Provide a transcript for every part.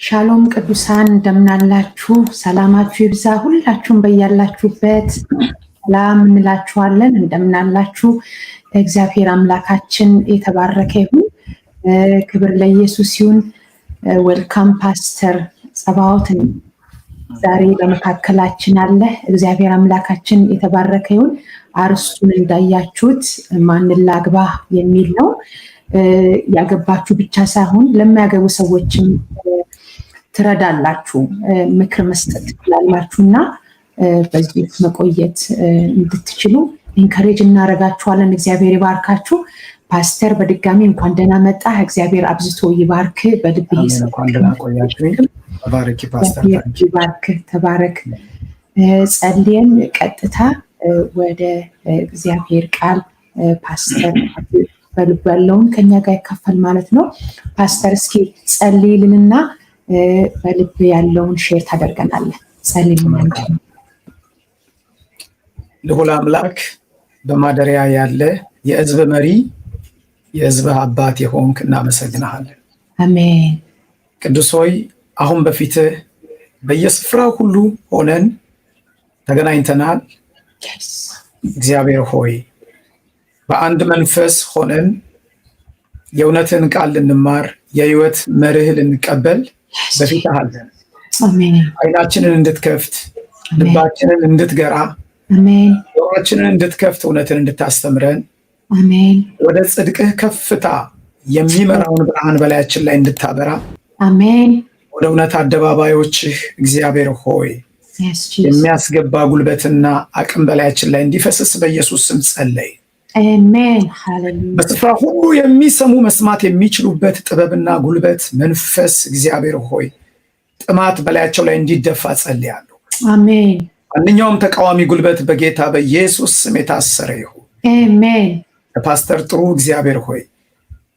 ሻሎም ቅዱሳን እንደምናላችሁ ሰላማችሁ ይብዛ ሁላችሁም በያላችሁበት ሰላም እንላችኋለን እንደምናላችሁ እግዚአብሔር አምላካችን የተባረከ ይሁን ክብር ለኢየሱስ ይሁን ዌልካም ፓስተር ጸባዖትን ዛሬ በመካከላችን አለ እግዚአብሔር አምላካችን የተባረከ ይሁን አርስቱን እንዳያችሁት ማንን ላግባ የሚል ነው ያገባችሁ ብቻ ሳይሆን ለማያገቡ ሰዎችም ትረዳላችሁ ምክር መስጠት ትችላላችሁና በዚህ መቆየት እንድትችሉ ኢንከሬጅ እናረጋችኋለን እግዚአብሔር ይባርካችሁ ፓስተር በድጋሚ እንኳን ደህና መጣ እግዚአብሔር አብዝቶ ይባርክ በልብህ ባረኪ ፓስተር ይባርክ ተባረክ ጸልየን ቀጥታ ወደ እግዚአብሔር ቃል ፓስተር በልብ ያለውን ከኛ ጋር ይካፈል ማለት ነው ፓስተር እስኪ ጸልይልንና በልብ ያለውን ሼር ታደርገናለህ ጸልይልን ልዑል አምላክ በማደሪያ ያለ የሕዝብ መሪ የሕዝብ አባት የሆንክ እናመሰግናለን አሜን ቅዱስ ሆይ አሁን በፊትህ በየስፍራው ሁሉ ሆነን ተገናኝተናል እግዚአብሔር ሆይ በአንድ መንፈስ ሆነን የእውነትን ቃል ልንማር የህይወት መርህ ልንቀበል በፊትህ አለን አሜን አይናችንን እንድትከፍት ልባችንን እንድትገራ አሜን ጆሮአችንን እንድትከፍት እውነትን እንድታስተምረን አሜን ወደ ጽድቅህ ከፍታ የሚመራውን ብርሃን በላያችን ላይ እንድታበራ አሜን ወደ እውነት አደባባዮችህ እግዚአብሔር ሆይ የሚያስገባ ጉልበትና አቅም በላያችን ላይ እንዲፈስስ በኢየሱስ ስም ጸለይ አሜን ሃሌሉያ በስፍራ ሁሉ የሚሰሙ መስማት የሚችሉበት ጥበብና ጉልበት መንፈስ እግዚአብሔር ሆይ ጥማት በላያቸው ላይ እንዲደፋ ጸልያለሁ አሜን ማንኛውም ተቃዋሚ ጉልበት በጌታ በኢየሱስ ስም የታሰረ ይሁን አሜን ፓስተር ጥሩ እግዚአብሔር ሆይ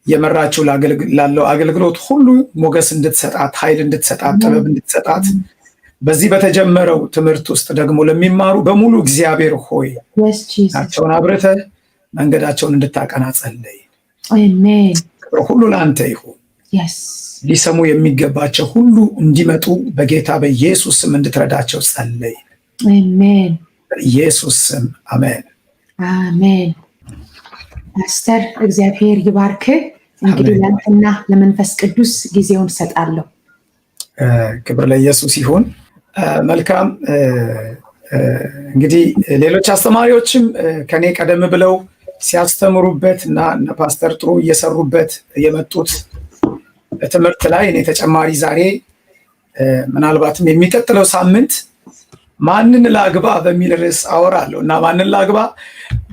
የመራቸው ላለው አገልግሎት ሁሉ ሞገስ እንድትሰጣት ኃይል እንድትሰጣት ጥበብ እንድትሰጣት በዚህ በተጀመረው ትምህርት ውስጥ ደግሞ ለሚማሩ በሙሉ እግዚአብሔር ሆይ ናቸውን አብረተ መንገዳቸውን እንድታቀና ጸልይ አሜን ክብር ሁሉ ለአንተ ይሁን ሊሰሙ የሚገባቸው ሁሉ እንዲመጡ በጌታ በኢየሱስ ስም እንድትረዳቸው ጸልይ አሜን በኢየሱስ ስም አሜን አሜን ፓስተር እግዚአብሔር ይባርክ እንግዲህ ለአንተና ለመንፈስ ቅዱስ ጊዜውን ሰጣለሁ ክብር ለኢየሱስ ይሁን መልካም እንግዲህ ሌሎች አስተማሪዎችም ከኔ ቀደም ብለው ሲያስተምሩበት እና ፓስተር ጥሩ እየሰሩበት የመጡት ትምህርት ላይ እኔ ተጨማሪ ዛሬ ምናልባትም የሚቀጥለው ሳምንት ማንን ላግባ በሚል ርዕስ አወራለሁ እና ማንን ላግባ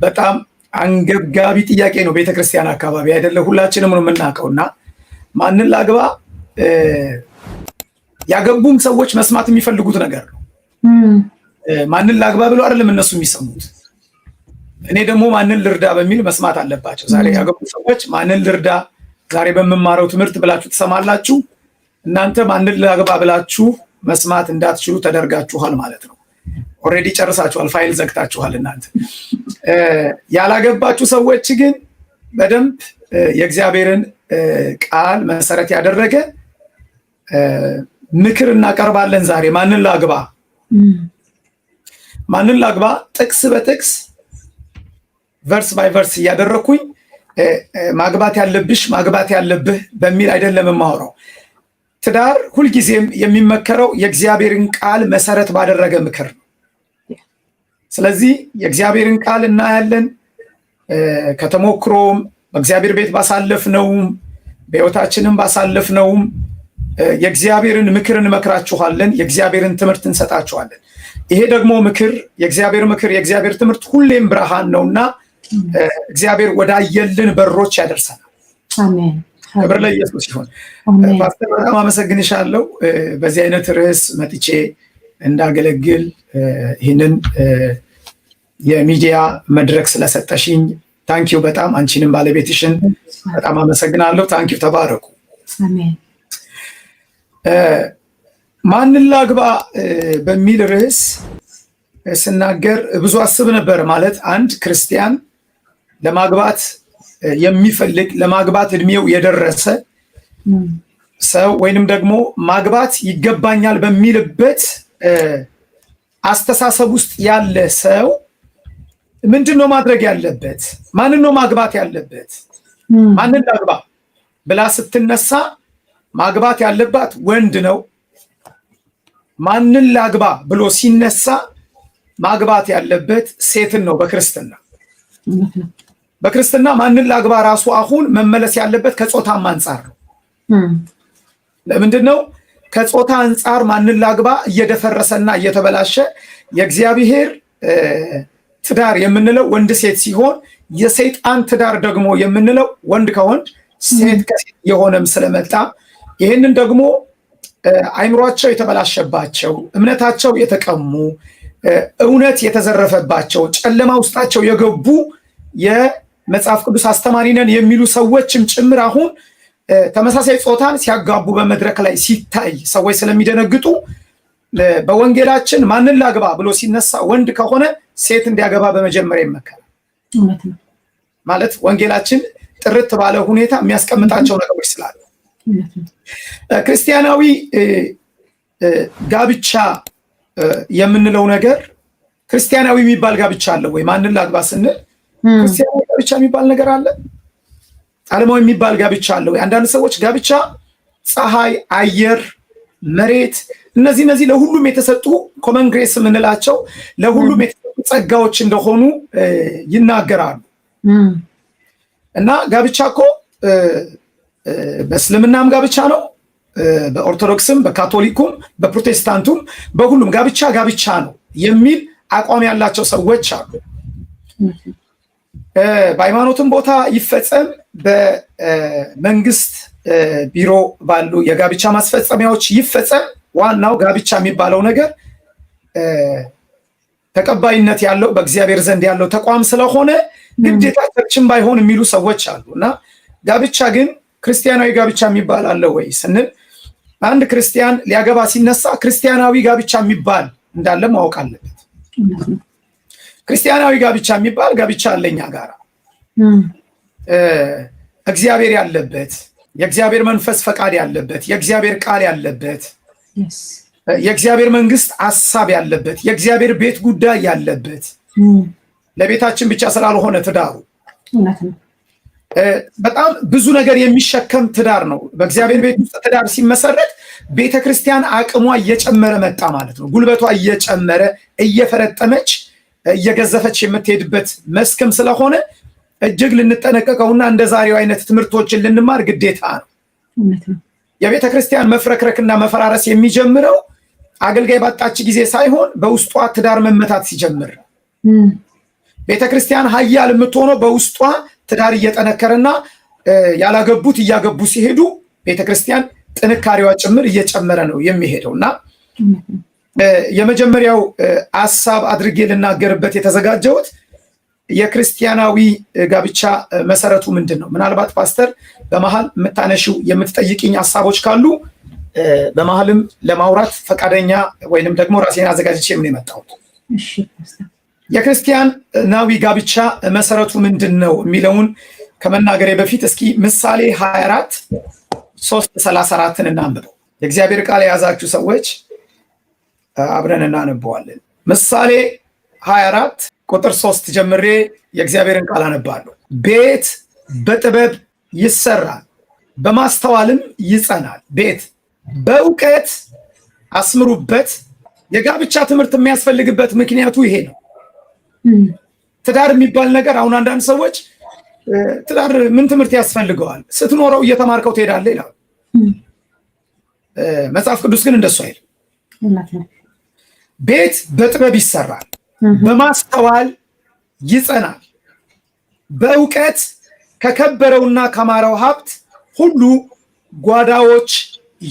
በጣም አንገብጋቢ ጥያቄ ነው ቤተክርስቲያን አካባቢ አይደለ ሁላችንም ነው የምናውቀውና ማንን ላግባ ያገቡም ሰዎች መስማት የሚፈልጉት ነገር ነው ማንን ላግባ ብለው አይደለም እነሱ የሚሰሙት እኔ ደግሞ ማንን ልርዳ በሚል መስማት አለባቸው ዛሬ ያገቡ ሰዎች ማንን ልርዳ ዛሬ በመማረው ትምህርት ብላችሁ ተሰማላችሁ እናንተ ማንን ላግባ ብላችሁ መስማት እንዳትችሉ ተደርጋችኋል ማለት ነው ኦሬዲ ጨርሳችኋል ፋይል ዘግታችኋል እናንተ ያላገባችሁ ሰዎች ግን በደንብ የእግዚአብሔርን ቃል መሰረት ያደረገ ምክር እናቀርባለን ዛሬ ማንን ላግባ ጥቅስ በጥቅስ ቨርስ ባይ ቨርስ እያደረኩኝ ማግባት ያለብሽ ማግባት ያለብህ በሚል አይደለም የማወራው ትዳር ሁልጊዜም የሚመከረው የእግዚአብሔርን ቃል መሰረት ባደረገ ምክር ነው ስለዚህ የእግዚአብሔርን ቃል እናያለን ከተሞክሮም በእግዚአብሔር ቤት ባሳለፍነውም በሕይወታችንም ባሳለፍነውም የእግዚአብሔርን ምክር እንመክራችኋለን የእግዚአብሔርን ትምህርት እንሰጣችኋለን ይሄ ደግሞ ምክር የእግዚአብሔር ትምህርት ሁሌም ብርሃን ነውና እግዚአብሔር ወዳየልን በሮች ያደርሰናል አሜን ክብር ለኢየሱስ ይሁን ፓስተር በጣም አመሰግንሻለሁ በዚህ አይነት ርዕስ መጥቼ እንዳገለግል ይህንን የሚዲያ መድረክ ስለሰጠሽኝ ታንኪዩ በጣም አንቺንም ባለቤትሽን በጣም አመሰግናለሁ ታንኪዩ ተባረኩ አሜን ማንን ላግባ በሚል ርዕስ ስናገር ብዙ አስብ ነበር ማለት አንድ ክርስቲያን ለማግባት የሚፈልግ ለማግባት እድሜው የደረሰ ሰው ወይንም ደግሞ ማግባት ይገባኛል በሚልበት አስተሳሰብ ውስጥ ያለ ሰው ምንድነው ማድረግ ያለበት? ማንን ነው ማግባት ያለበት? ማንን ላግባ ብላ ስትነሳ ማግባት ያለባት ወንድ ነው። ማንን ላግባ ብሎ ሲነሳ ማግባት ያለበት ሴትን ነው። በክርስትና ማንን ላግባ ራሱ አሁን መመለስ ያለበት ከጾታም አንጻር ነው። ለምንድን ነው ከጾታ አንጻር ማንን ላግባ እየደፈረሰና እየተበላሸ? የእግዚአብሔር ትዳር የምንለው ወንድ ሴት ሲሆን የሰይጣን ትዳር ደግሞ የምንለው ወንድ ከወንድ ሴት ከሴት የሆነም ስለመጣ ይህንን ደግሞ አይምሯቸው የተበላሸባቸው፣ እምነታቸው የተቀሙ፣ እውነት የተዘረፈባቸው፣ ጨለማ ውስጣቸው የገቡ የመጽሐፍ ቅዱስ አስተማሪ ነን የሚሉ ሰዎችም ጭምር አሁን ተመሳሳይ ጾታን ሲያጋቡ በመድረክ ላይ ሲታይ ሰዎች ስለሚደነግጡ በወንጌላችን ማንን ላግባ ብሎ ሲነሳ ወንድ ከሆነ ሴት እንዲያገባ በመጀመሪያ ይመከራል። ማለት ወንጌላችን ጥርት ባለ ሁኔታ የሚያስቀምጣቸው ነገሮች ስላሉ ክርስቲያናዊ ጋብቻ የምንለው ነገር ክርስቲያናዊ የሚባል ጋብቻ አለ ወይ? ማንን ላግባ ስንል ክርስቲያናዊ ጋብቻ የሚባል ነገር አለ? ዓለማዊ የሚባል ጋብቻ አለ ወይ? አንዳንድ ሰዎች ጋብቻ ፀሐይ፣ አየር፣ መሬት እነዚህ ለሁሉም የተሰጡ ኮመን ግሬስ የምንላቸው ለሁሉም የተሰጡ ጸጋዎች እንደሆኑ ይናገራሉ። እና ጋብቻ እኮ በእስልምናም ጋብቻ ነው፣ በኦርቶዶክስም፣ በካቶሊኩም፣ በፕሮቴስታንቱም በሁሉም ጋብቻ ነው የሚል አቋም ያላቸው ሰዎች አሉ። በሃይማኖትም ቦታ ይፈጸም፣ በመንግስት ቢሮ ባሉ የጋብቻ ማስፈጸሚያዎች ይፈጸም፣ ዋናው ጋብቻ የሚባለው ነገር ተቀባይነት ያለው በእግዚአብሔር ዘንድ ያለው ተቋም ስለሆነ ግዴታ ቸርችም ባይሆን የሚሉ ሰዎች አሉ። እና ጋብቻ ግን ክርስቲያናዊ ጋብቻ የሚባል አለ ወይ ስንል አንድ ክርስቲያን ሊያገባ ሲነሳ ክርስቲያናዊ ጋብቻ የሚባል እንዳለ ማወቅ አለበት። ክርስቲያናዊ ጋብቻ የሚባል ጋብቻ አለኛ ጋራ እግዚአብሔር ያለበት፣ የእግዚአብሔር መንፈስ ፈቃድ ያለበት፣ የእግዚአብሔር ቃል ያለበት፣ የእግዚአብሔር መንግስት ሐሳብ ያለበት፣ የእግዚአብሔር ቤት ጉዳይ ያለበት፣ ለቤታችን ብቻ ስላልሆነ ትዳሩ በጣም ብዙ ነገር የሚሸከም ትዳር ነው። በእግዚአብሔር ቤት ውስጥ ትዳር ሲመሰረት ቤተክርስቲያን አቅሟ እየጨመረ መጣ ማለት ነው። ጉልበቷ እየጨመረ እየፈረጠመች እየገዘፈች የምትሄድበት መስክም ስለሆነ እጅግ ልንጠነቀቀውና እንደ ዛሬው አይነት ትምህርቶችን ልንማር ግዴታ ነው። የቤተክርስቲያን መፍረክረክና መፈራረስ የሚጀምረው አገልጋይ ባጣች ጊዜ ሳይሆን በውስጧ ትዳር መመታት ሲጀምር ነው። ቤተክርስቲያን ኃያል የምትሆነው በውስጧ ትዳር እየጠነከረና ያላገቡት እያገቡ ሲሄዱ ቤተክርስቲያን ጥንካሬዋ ጭምር እየጨመረ ነው የሚሄደው። እና የመጀመሪያው ሐሳብ አድርጌ ልናገርበት የተዘጋጀሁት የክርስቲያናዊ ጋብቻ መሰረቱ ምንድን ነው? ምናልባት ፓስተር በመሃል የምታነሺው የምትጠይቅኝ ሐሳቦች ካሉ በመሃልም ለማውራት ፈቃደኛ ወይንም ደግሞ ራሴን አዘጋጅቼ ምን የመጣሁት። የክርስቲያናዊ ጋብቻ መሰረቱ ምንድን ነው የሚለውን ከመናገሬ በፊት እስኪ ምሳሌ 24:3-34 እናንብበው። የእግዚአብሔር ቃል የያዛችሁ ሰዎች አብረን እናነበዋለን። ምሳሌ 24:3 ጀምሬ የእግዚአብሔርን ቃል አነባለሁ። ቤት በጥበብ ይሰራል፣ በማስተዋልም ይጸናል። ቤት በእውቀት አስምሩበት። የጋብቻ ትምህርት የሚያስፈልግበት ምክንያቱ ይሄ ነው። ትዳር የሚባል ነገር አሁን አንዳንድ ሰዎች ትዳር ምን ትምህርት ያስፈልገዋል? ስትኖረው እየተማርከው ትሄዳለህ ይላል። መጽሐፍ ቅዱስ ግን እንደሱ አይልም። ቤት በጥበብ ይሰራል፣ በማስተዋል ይጸናል፣ በእውቀት ከከበረውና ከማረው ሀብት ሁሉ ጓዳዎች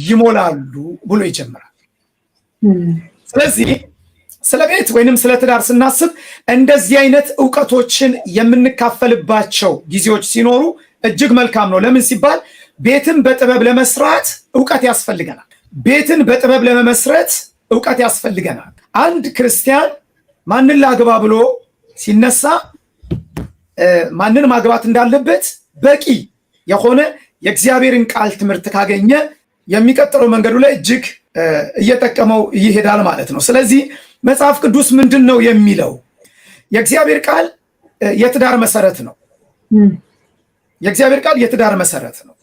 ይሞላሉ ብሎ ይጀምራል። ስለዚህ ስለ ቤት ወይንም ስለ ትዳር ስናስብ እንደዚህ አይነት እውቀቶችን የምንካፈልባቸው ጊዜዎች ሲኖሩ እጅግ መልካም ነው። ለምን ሲባል ቤትን በጥበብ ለመስራት እውቀት ያስፈልገናል። ቤትን በጥበብ ለመመስረት እውቀት ያስፈልገናል። አንድ ክርስቲያን ማንን ላግባ ብሎ ሲነሳ ማንን ማግባት እንዳለበት በቂ የሆነ የእግዚአብሔርን ቃል ትምህርት ካገኘ የሚቀጥለው መንገዱ ላይ እጅግ እየጠቀመው ይሄዳል ማለት ነው። ስለዚህ መጽሐፍ ቅዱስ ምንድነው የሚለው? የእግዚአብሔር ቃል የትዳር መሰረት ነው። የእግዚአብሔር ቃል የትዳር መሰረት ነው።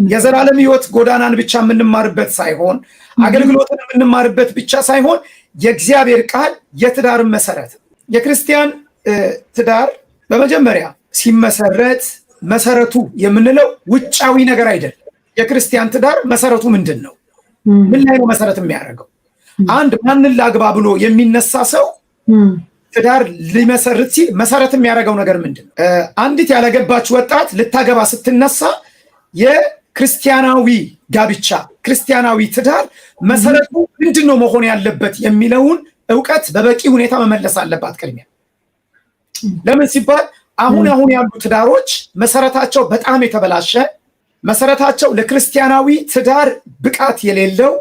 የዘላለም ሕይወት ጎዳናን ብቻ የምንማርበት ሳይሆን አገልግሎትን የምንማርበት ብቻ ሳይሆን የእግዚአብሔር ቃል የትዳር መሰረት ነው። የክርስቲያን ትዳር በመጀመሪያ ሲመሰረት መሰረቱ የምንለው ውጫዊ ነገር አይደለም። የክርስቲያን ትዳር መሰረቱ ምንድን ነው? ምን ላይ ነው መሰረት የሚያደርገው? አንድ ማንን ላግባ ብሎ የሚነሳ ሰው ትዳር ሊመሰርት ሲል መሰረት የሚያደርገው ነገር ምንድን ነው? አንዲት ያላገባች ወጣት ልታገባ ስትነሳ የክርስቲያናዊ ጋብቻ ክርስቲያናዊ ትዳር መሰረቱ ምንድን ነው መሆን ያለበት የሚለውን እውቀት በበቂ ሁኔታ መመለስ አለባት ቅድሚያ። ለምን ሲባል አሁን ያሉ ትዳሮች መሰረታቸው በጣም የተበላሸ፣ መሰረታቸው ለክርስቲያናዊ ትዳር ብቃት የሌለው፣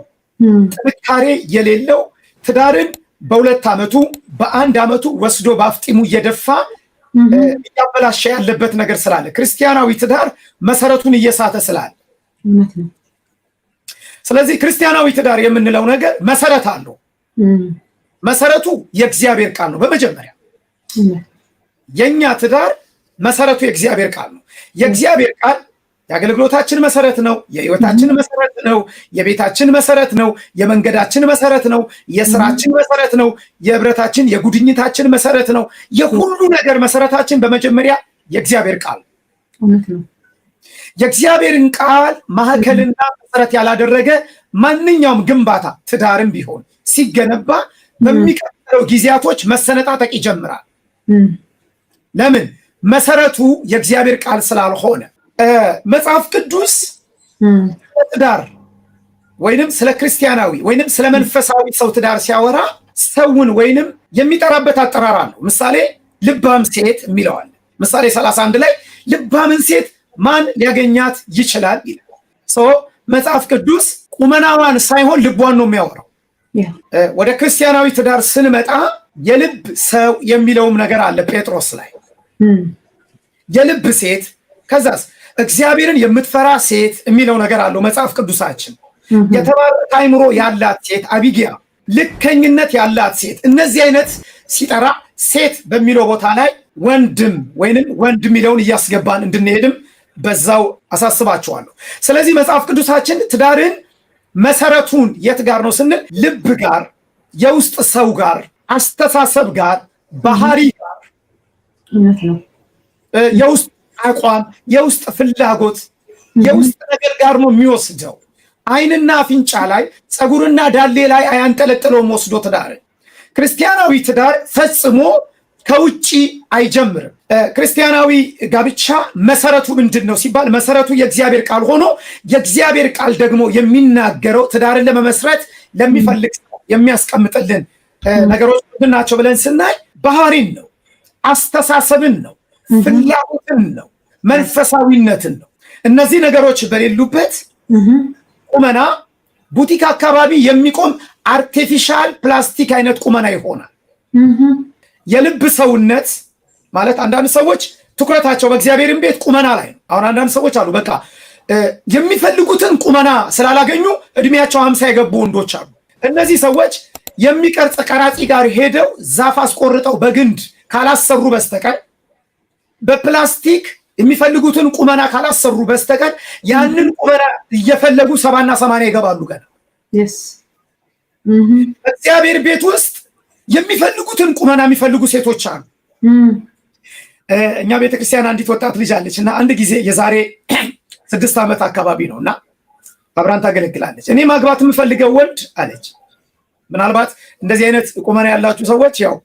ጥንካሬ የሌለው፣ ትዳርን በ2 ዓመቱ በ1 ዓመቱ ወስዶ በአፍጢሙ እየደፋ እያበላሸ ያለበት ነገር ስላለ ክርስቲያናዊ ትዳር መሰረቱን እየሳተ ስላለ፣ ስለዚህ ክርስቲያናዊ ትዳር የምንለው ነገር መሰረት አለው። መሰረቱ የእግዚአብሔር ቃል ነው። በመጀመሪያ የኛ ትዳር መሰረቱ የእግዚአብሔር ቃል ነው። የእግዚአብሔር ቃል የአገልግሎታችን መሰረት ነው። የህይወታችን መሰረት ነው። የቤታችን መሰረት ነው። የመንገዳችን መሰረት ነው። የስራችን መሰረት ነው። የህብረታችን የጉድኝታችን መሰረት ነው። የሁሉ ነገር መሰረታችን በመጀመሪያ የእግዚአብሔር ቃል ነው። የእግዚአብሔርን ቃል ማዕከልና መሰረት ያላደረገ ማንኛውም ግንባታ ትዳርም ቢሆን ሲገነባ በሚቀጥለው ጊዜያቶች መሰነጣጠቅ ይጀምራል። ለምን? መሰረቱ የእግዚአብሔር ቃል ስላልሆነ። መጽሐፍ ቅዱስ ትዳር ወይንም ስለ ክርስቲያናዊ ወይንም ስለ መንፈሳዊ ሰው ትዳር ሲያወራ ሰውን ወይንም የሚጠራበት አጠራር አለው። ምሳሌ ልባም ሴት የሚለዋል። ምሳሌ 31 ላይ ልባምን ሴት ማን ሊያገኛት ይችላል ይላል። መጽሐፍ ቅዱስ ቁመናዋን ሳይሆን ልቧን ነው የሚያወራው። ወደ ክርስቲያናዊ ትዳር ስንመጣ የልብ ሰው የሚለውም ነገር አለ ጴጥሮስ ላይ። የልብ ሴት ከዛስ እግዚአብሔርን የምትፈራ ሴት የሚለው ነገር አለው መጽሐፍ ቅዱሳችን። የተባረከ አእምሮ ያላት ሴት አቢግያ፣ ልከኝነት ያላት ሴት። እነዚህ አይነት ሲጠራ ሴት በሚለው ቦታ ላይ ወንድም ወይንም ወንድ የሚለውን እያስገባን እንድንሄድም በዛው አሳስባቸዋለሁ። ስለዚህ መጽሐፍ ቅዱሳችን ትዳርን መሰረቱን የት ጋር ነው ስንል ልብ ጋር፣ የውስጥ ሰው ጋር፣ አስተሳሰብ ጋር፣ ባህሪ ጋር፣ የውስጥ አቋም፣ የውስጥ ፍላጎት፣ የውስጥ ነገር ጋር ነው የሚወስደው። ዓይንና አፍንጫ ላይ ፀጉርና ዳሌ ላይ አያንጠለጥለውም ወስዶ ትዳር። ክርስቲያናዊ ትዳር ፈጽሞ ከውጪ አይጀምርም። ክርስቲያናዊ ጋብቻ መሰረቱ ምንድን ነው ሲባል መሰረቱ የእግዚአብሔር ቃል ሆኖ የእግዚአብሔር ቃል ደግሞ የሚናገረው ትዳርን ለመመስረት ለሚፈልግ የሚያስቀምጥልን ነገሮች ምንድን ናቸው ብለን ስናይ ባህሪን ነው፣ አስተሳሰብን ነው፣ ፍላጎትን ነው፣ መንፈሳዊነትን ነው። እነዚህ ነገሮች በሌሉበት ቁመና ቡቲክ አካባቢ የሚቆም አርቲፊሻል ፕላስቲክ አይነት ቁመና ይሆናል። የልብ ሰውነት ማለት አንዳንድ ሰዎች ትኩረታቸው በእግዚአብሔርን ቤት ቁመና ላይ ነው። አሁን አንዳንድ ሰዎች አሉ በቃ የሚፈልጉትን ቁመና ስላላገኙ እድሜያቸው 50 የገቡ ወንዶች አሉ። እነዚህ ሰዎች የሚቀርጽ ቀራጺ ጋር ሄደው ዛፍ አስቆርጠው በግንድ ካላሰሩ በስተቀር በፕላስቲክ የሚፈልጉትን ቁመና ካላሰሩ በስተቀር ያንን ቁመና እየፈለጉ 70 እና 80 ይገባሉ ገና። በእግዚአብሔር ቤት ውስጥ የሚፈልጉትን ቁመና የሚፈልጉ ሴቶች አሉ። እኛ ቤተክርስቲያን አንዲት ወጣት ልጅ አለች እና አንድ ጊዜ የዛሬ 6 ዓመት አካባቢ ነው እና አብራን ታገለግላለች። እኔ ማግባት የምፈልገው ወንድ አለች። ምናልባት እንደዚህ አይነት ቁመና ያላችሁ ሰዎች ያው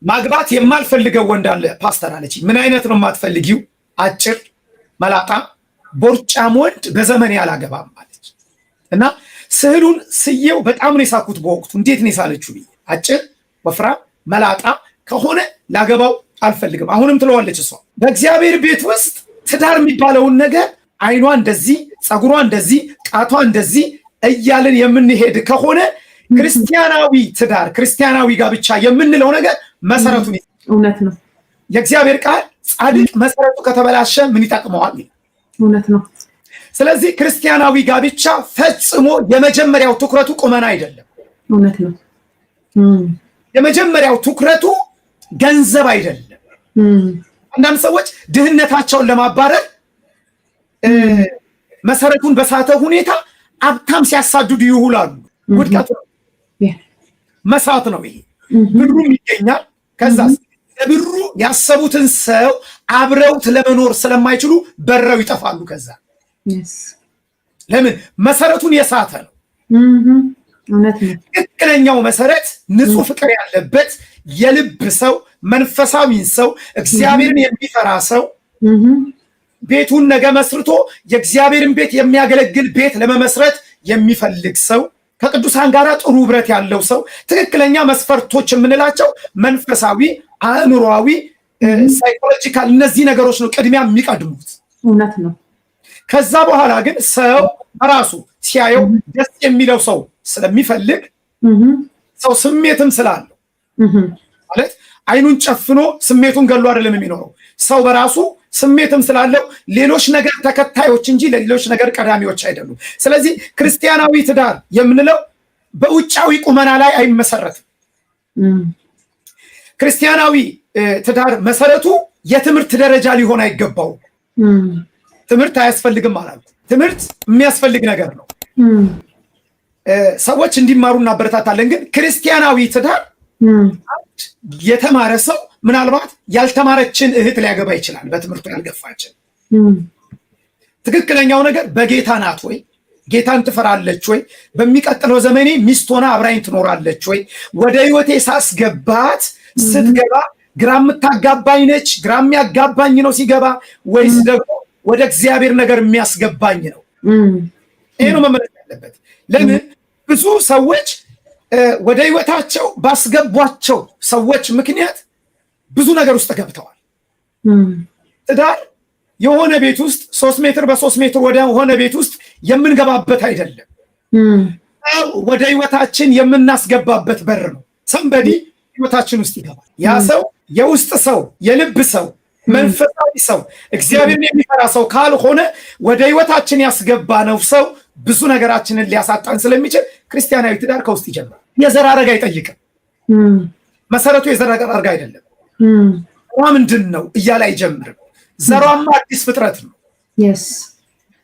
ማግባት የማልፈልገው ወንድ አለ ፓስተር አለች። ምን አይነት ነው የማትፈልጊው? አጭር፣ መላጣ፣ ቦርጫም ወንድ በዘመን ያላገባም አለች። እና ስዕሉን ስየው በጣም ነው የሳኩት በወቅቱ። እንዴት ነው የሳለችው? አጭር፣ ወፍራም፣ መላጣ ከሆነ ላገባው አልፈልግም። አሁንም ትለዋለች እሷ። በእግዚአብሔር ቤት ውስጥ ትዳር የሚባለውን ነገር አይኗ እንደዚህ፣ ፀጉሯ እንደዚህ፣ ጣቷ እንደዚህ እያልን የምንሄድ ከሆነ ክርስቲያናዊ ትዳር ክርስቲያናዊ ጋብቻ የምንለው ነገር መሰረቱን እውነት ነው። የእግዚአብሔር ቃል ጻድቅ መሰረቱ ከተበላሸ ምን ይጠቅመዋል? እውነት ነው። ስለዚህ ክርስቲያናዊ ጋብቻ ፈጽሞ የመጀመሪያው ትኩረቱ ቁመና አይደለም። እውነት ነው። የመጀመሪያው ትኩረቱ ገንዘብ አይደለም። አንዳንድ ሰዎች ድህነታቸውን ለማባረር መሰረቱን በሳተ ሁኔታ ሀብታም ሲያሳድዱ ይውላሉ። ውድቀት ነው፣ መሳት ነው ይሄ። ብሩም ይገኛል። ከዛ ብሩ ያሰቡትን ሰው አብረውት ለመኖር ስለማይችሉ በረው ይጠፋሉ። ከዛ ለምን? መሰረቱን የሳተ ነው። ትክክለኛው መሰረት ንጹህ ፍቅር ያለበት የልብ ሰው፣ መንፈሳዊ ሰው፣ እግዚአብሔርን የሚፈራ ሰው ቤቱን ነገ መስርቶ የእግዚአብሔርን ቤት የሚያገለግል ቤት ለመመስረት የሚፈልግ ሰው፣ ከቅዱሳን ጋር ጥሩ ህብረት ያለው ሰው፣ ትክክለኛ መስፈርቶች የምንላቸው መንፈሳዊ፣ አእምሮአዊ፣ ሳይኮሎጂካል እነዚህ ነገሮች ነው ቅድሚያ የሚቀድሙት። እውነት ነው። ከዛ በኋላ ግን ሰው ራሱ ሲያየው ደስ የሚለው ሰው ስለሚፈልግ ሰው ስሜትም ስላለው ማለት አይኑን ጨፍኖ ስሜቱን ገሎ አይደለም የሚኖረው። ሰው በራሱ ስሜትም ስላለው ሌሎች ነገር ተከታዮች እንጂ ለሌሎች ነገር ቀዳሚዎች አይደሉም። ስለዚህ ክርስቲያናዊ ትዳር የምንለው በውጫዊ ቁመና ላይ አይመሰረትም። ክርስቲያናዊ ትዳር መሰረቱ የትምህርት ደረጃ ሊሆን አይገባውም። ትምህርት አያስፈልግም ማለት ትምህርት የሚያስፈልግ ነገር ነው። ሰዎች እንዲማሩ እናበረታታለን። ግን ክርስቲያናዊ ትዳር የተማረ ሰው ምናልባት ያልተማረችን እህት ሊያገባ ይችላል። በትምህርቱ ያልገፋችን ትክክለኛው ነገር በጌታ ናት ወይ? ጌታን ትፈራለች ወይ? በሚቀጥለው ዘመኔ ሚስት ሆና አብራኝ ትኖራለች ወይ? ወደ ህይወቴ ሳስገባት ስትገባ ግራ የምታጋባኝ ነች፣ ግራ የሚያጋባኝ ነው ሲገባ፣ ወይስ ደግሞ ወደ እግዚአብሔር ነገር የሚያስገባኝ ነው? ይሄ ነው መመለስ ያለበት። ለምን ብዙ ሰዎች ወደ ህይወታቸው ባስገቧቸው ሰዎች ምክንያት ብዙ ነገር ውስጥ ገብተዋል። ትዳር የሆነ ቤት ውስጥ 3 ሜትር በ3 ሜትር ወደ ሆነ ቤት ውስጥ የምንገባበት አይደለም። ወደ ህይወታችን የምናስገባበት በር ነው። ሰንበዲ ህይወታችን ውስጥ ይገባል። ያ ሰው የውስጥ ሰው፣ የልብ ሰው፣ መንፈሳዊ ሰው፣ እግዚአብሔርን የሚፈራ ሰው ካልሆነ ወደ ህይወታችን ያስገባነው ሰው ብዙ ነገራችንን ሊያሳጣን ስለሚችል ክርስቲያናዊ ትዳር ከውስጥ ይጀምራል። የዘር ሐረግ አይጠይቅም። መሰረቱ የዘር ሐረግ አይደለም። ዘሯ ምንድን ነው እያለ አይጀምርም። ዘሯማ አዲስ ፍጥረት ነው።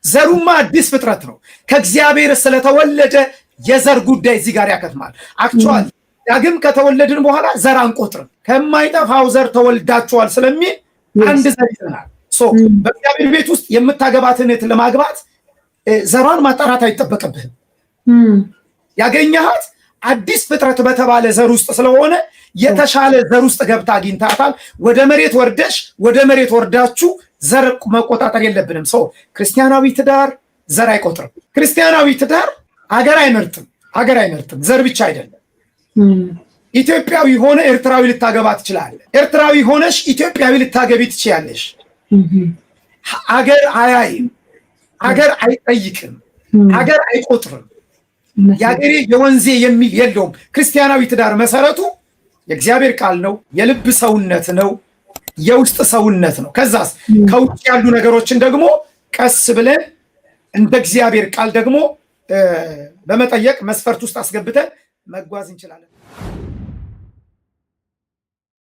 ዘሩማ አዲስ ፍጥረት ነው። ከእግዚአብሔር ስለተወለደ የዘር ጉዳይ እዚህ ጋር ያከትማል። አክቹዋሊ ዳግም ከተወለድን በኋላ ዘር አንቆጥርም። ከማይጠፋው ዘር ተወልዳችኋል ስለሚል አንድ ዘር ይዘናል። በእግዚአብሔር ቤት ውስጥ የምታገባትን እህት ለማግባት ዘሯን ማጣራት አይጠበቅብህም። ያገኘሃት አዲስ ፍጥረት በተባለ ዘር ውስጥ ስለሆነ የተሻለ ዘር ውስጥ ገብታ አግኝታታል። ወደ መሬት ወርደሽ ወደ መሬት ወርዳችሁ ዘር መቆጣጠር የለብንም። ክርስቲያናዊ ትዳር ዘር አይቆጥርም። ክርስቲያናዊ ትዳር ሀገር አይመርጥም። ዘር ብቻ አይደለም። ኢትዮጵያዊ ሆነ ኤርትራዊ ልታገባ ትችላለህ። ኤርትራዊ ሆነሽ ኢትዮጵያዊ ልታገቢ ትችያለሽ። ሀገር አያይም፣ ሀገር አይጠይቅም፣ ሀገር አይቆጥርም። የሀገሬ የወንዜ የሚል የለውም። ክርስቲያናዊ ትዳር መሰረቱ የእግዚአብሔር ቃል ነው፣ የልብ ሰውነት ነው፣ የውስጥ ሰውነት ነው። ከዛስ ከውጭ ያሉ ነገሮችን ደግሞ ቀስ ብለን እንደ እግዚአብሔር ቃል ደግሞ በመጠየቅ መስፈርት ውስጥ አስገብተን መጓዝ እንችላለን።